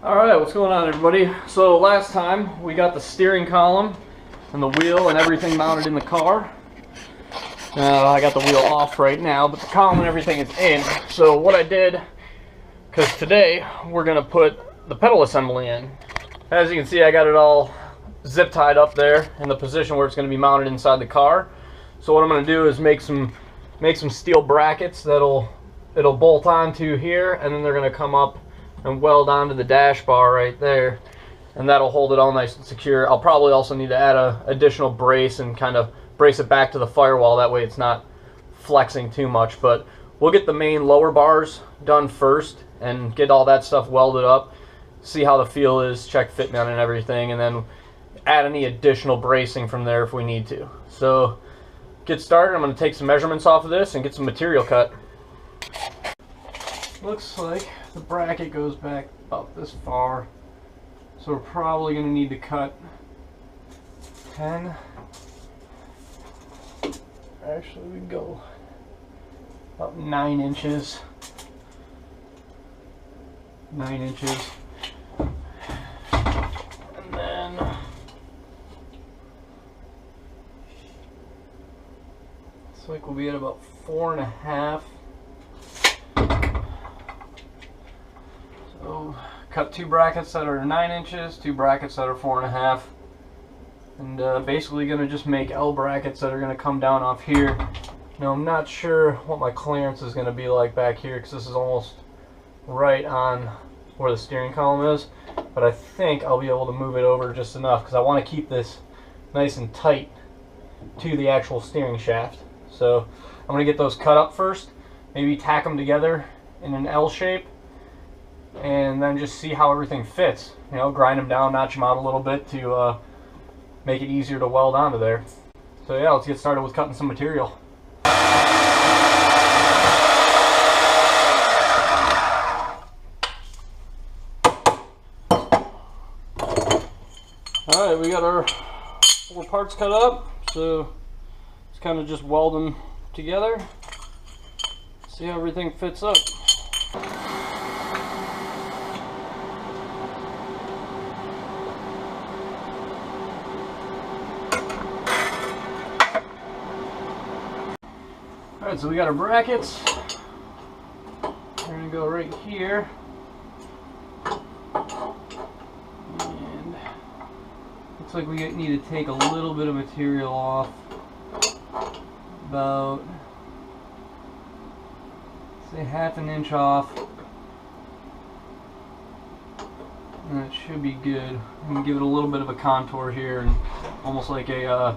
Alright, what's going on, everybody? So last time we got the steering column and the wheel and everything mounted in the car. I got the wheel off right now, but the column and everything is in. So what I did, because today we're going to put the pedal assembly in. As you can see, I got it all zip tied up there in the position where it's going to be mounted inside the car. So what I'm going to do is make some steel brackets it'll bolt onto here, and then they're going to come up and weld onto the dash bar right there, and that'll hold it all nice and secure. I'll probably also need to add a additional brace and kind of brace it back to the firewall, that way it's not flexing too much. But we'll get the main lower bars done first and get all that stuff welded up, see how the feel is, check fitment and everything, and then add any additional bracing from there if we need to. So get started. I'm going to take some measurements off of this and get some material cut. Looks like the bracket goes back about this far, so we're probably going to need to cut 10. Actually, we go about 9 inches. 9 inches. And then looks like we'll be at about 4.5. So cut 2 brackets that are 9 inches, 2 brackets that are 4.5, and basically going to just make L brackets that are going to come down off here. Now I'm not sure what my clearance is going to be like back here, because this is almost right on where the steering column is, but I think I'll be able to move it over just enough, because I want to keep this nice and tight to the actual steering shaft. So I'm going to get those cut up first, maybe tack them together in an L shape, and then just see how everything fits. You know, grind them down, notch them out a little bit to make it easier to weld onto there. So yeah, let's get started with cutting some material. Alright, we got our 4 parts cut up, so let's kind of just weld them together, see how everything fits up. Alright, so we got our brackets. We're going to go right here. And looks like we need to take a little bit of material off. About, say, 1/2 inch off. And that should be good. I'm going to give it a little bit of a contour here, and almost like a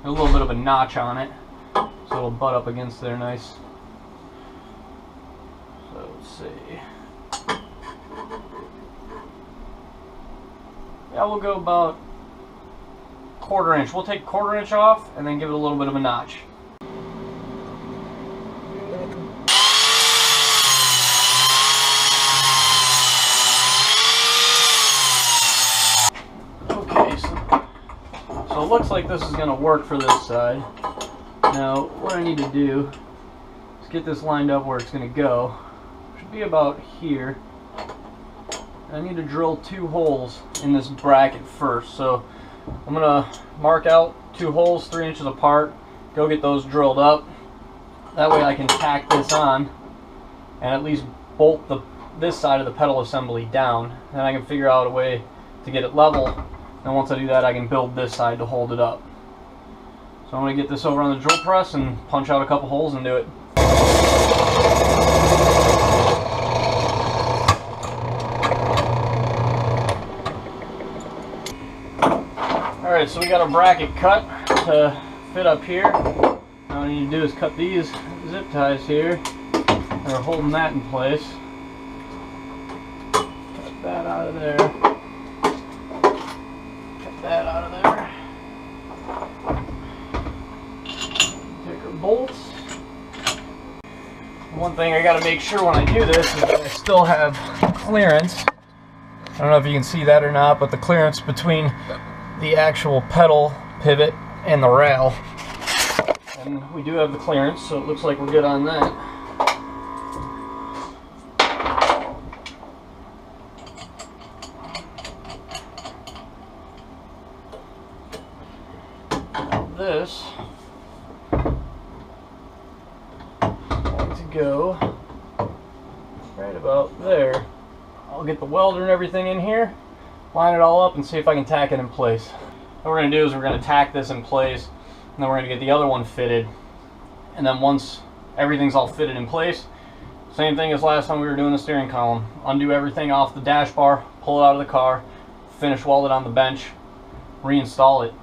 little bit of a notch on it, so it'll butt up against there nice. So let's see. Yeah, we'll go about 1/4 inch. We'll take 1/4 inch off and then give it a little bit of a notch. Okay, so it looks like this is going to work for this side. Now, what I need to do is get this lined up where it's going to go. Should be about here. I need to drill 2 holes in this bracket first. So I'm going to mark out 2 holes 3 inches apart, go get those drilled up. That way I can tack this on and at least bolt this side of the pedal assembly down. Then I can figure out a way to get it level. And once I do that, I can build this side to hold it up. So I'm going to get this over on the drill press and punch out a couple holes and do it. Alright, so we got our bracket cut to fit up here. Now what I need to do is cut these zip ties here that are holding that in place. Cut that out of there. Cut that out of there. Take our bolts. One thing I got to make sure when I do this is that I still have clearance. I don't know if you can see that or not, but the clearance between the actual pedal pivot and the rail. And we do have the clearance, so it looks like we're good on that. this to go right about there. I'll get the welder and everything in here, line it all up, and see if I can tack it in place. What we're going to do is we're going to tack this in place, and then we're going to get the other one fitted. And then once everything's all fitted in place, same thing as last time we were doing the steering column. Undo everything off the dash bar, pull it out of the car, finish weld it on the bench, reinstall it.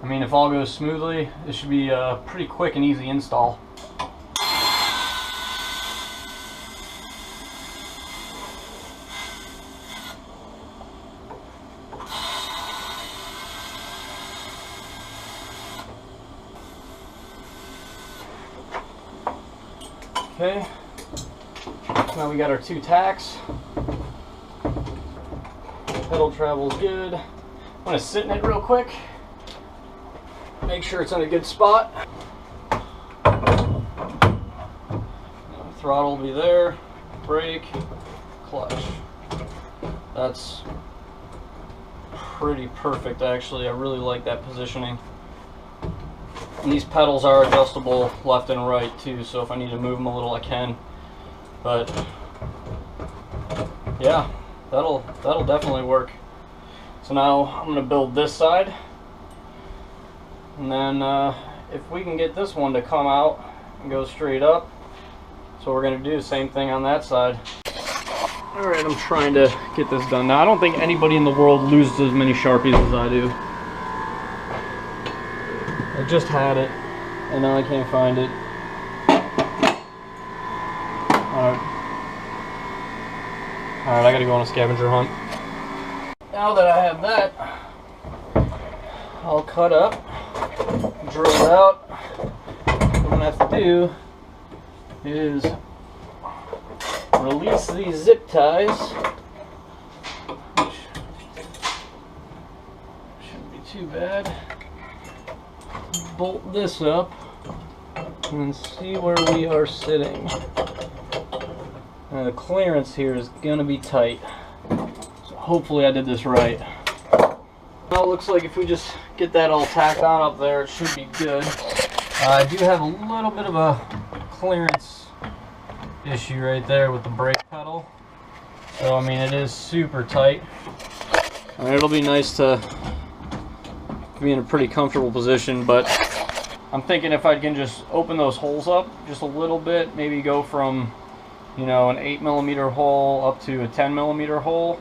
I mean, if all goes smoothly, it should be a pretty quick and easy install. Okay, now we got our 2 tacks. Pedal travel's good. I'm gonna sit in it real quick, make sure it's in a good spot. Throttle will be there, brake, clutch. That's pretty perfect actually. I really like that positioning. And these pedals are adjustable left and right too, so if I need to move them a little I can. But yeah, that'll definitely work. So now I'm going to build this side, and then if we can get this one to come out and go straight up, so we're going to do the same thing on that side. Alright, I'm trying to get this done. Now I don't think anybody in the world loses as many Sharpies as I do. I just had it, and now I can't find it. Alright, I gotta go on a scavenger hunt. Now that I have that all cut up, drilled out, what I'm gonna have to do is release these zip ties, which shouldn't be too bad. Bolt this up and see where we are sitting. Now the clearance here is gonna be tight, so hopefully I did this right. Well, it looks like if we just get that all tacked on up there, it should be good. I do have a little bit of a clearance issue right there with the brake pedal, so I mean it is super tight. And it'll be nice to be in a pretty comfortable position, but I'm thinking if I can just open those holes up just a little bit, maybe go from, you know, an 8mm hole up to a 10mm hole,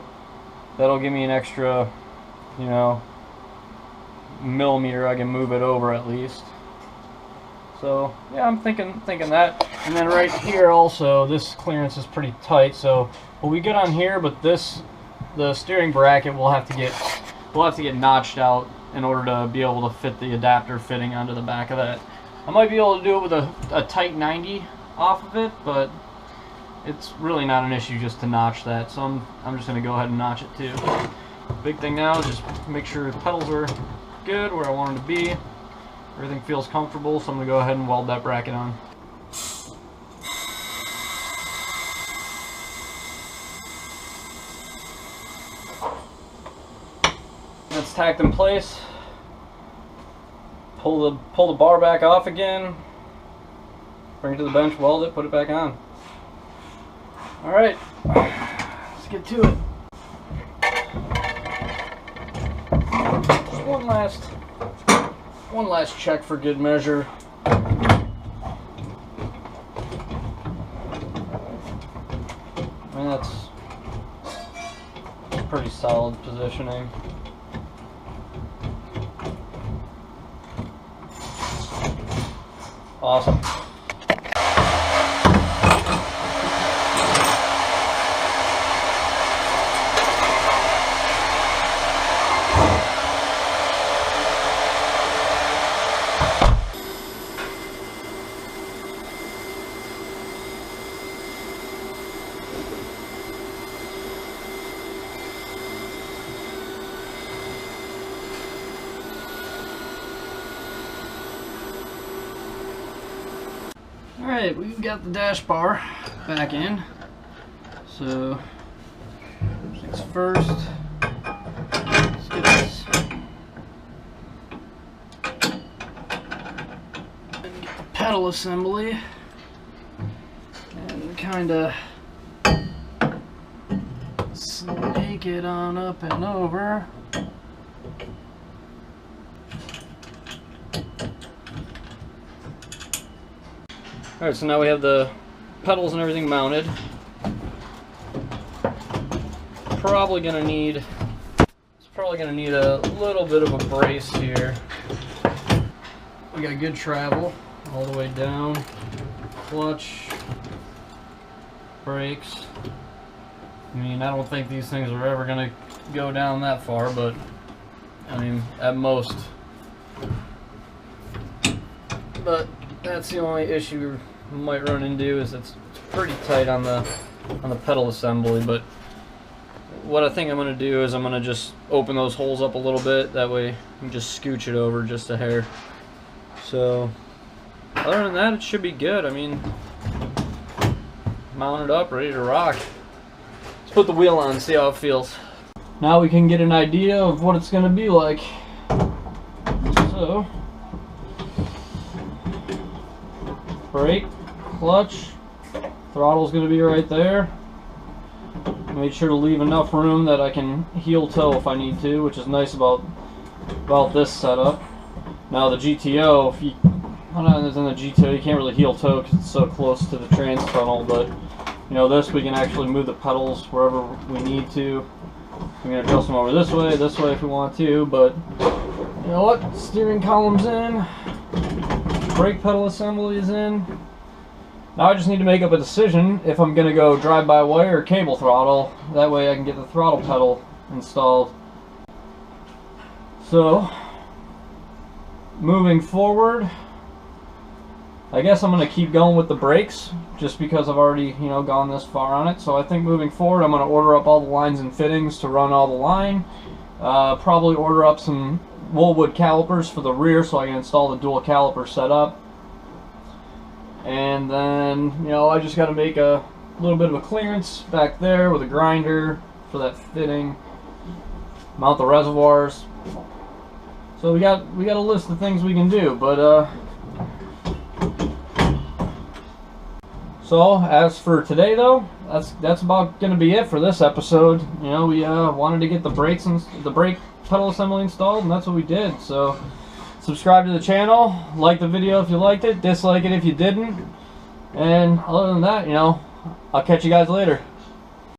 that'll give me an extra, you know, millimeter I can move it over at least. So yeah, I'm thinking that. And then right here also, this clearance is pretty tight, so we'll be good on here, but the steering bracket we'll have to get notched out in order to be able to fit the adapter fitting onto the back of that. I might be able to do it with a tight 90 off of it, but it's really not an issue just to notch that, so I'm just going to go ahead and notch it too. Big thing now is just make sure the pedals are good where I want them to be. Everything feels comfortable, so I'm going to go ahead and weld that bracket on. It's tacked in place. Pull the bar back off again. Bring it to the bench, weld it, put it back on. Alright, let's get to it. Just one last check for good measure. I mean, that's pretty solid positioning. Awesome. Alright, we've got the dash bar back in, so things first, let's get this pedal assembly and kind of snake it on up and over. Alright, so now we have the pedals and everything mounted. It's probably gonna need a little bit of a brace here. We got good travel all the way down. Clutch, brakes. I mean, I don't think these things are ever gonna go down that far, but I mean, at most. But that's the only issue we might run into, is it's pretty tight on the pedal assembly. But what I think I'm gonna do is I'm gonna just open those holes up a little bit. That way, you can just scooch it over just a hair. So, other than that, it should be good. I mean, mounted up, ready to rock. Let's put the wheel on and see how it feels. Now we can get an idea of what it's gonna be like. So, brake, clutch, throttle's gonna be right there. Made sure to leave enough room that I can heel toe if I need to, which is nice about this setup. Now the GTO, if you, in the GTO, you can't really heel toe because it's so close to the trans tunnel, but you know, this we can actually move the pedals wherever we need to. We can adjust them over this way if we want to, but you know what? Steering column's in, brake pedal assembly is in. Now I just need to make up a decision if I'm gonna go drive-by-wire or cable throttle. That way I can get the throttle pedal installed. So, moving forward, I guess I'm going to keep going with the brakes just because I've already, you know, gone this far on it. So I think moving forward I'm going to order up all the lines and fittings to run all the line. Probably order up some Whalley calipers for the rear so I can install the dual caliper setup. And then, you know, I just got to make a little bit of a clearance back there with a grinder for that fitting. Mount the reservoirs. So we got a list of things we can do, but so as for today though, that's about gonna be it for this episode. You know, we wanted to get the brakes and the brake pedal assembly installed, and that's what we did. So subscribe to the channel, like the video if you liked it, dislike it if you didn't, and other than that, you know, I'll catch you guys later.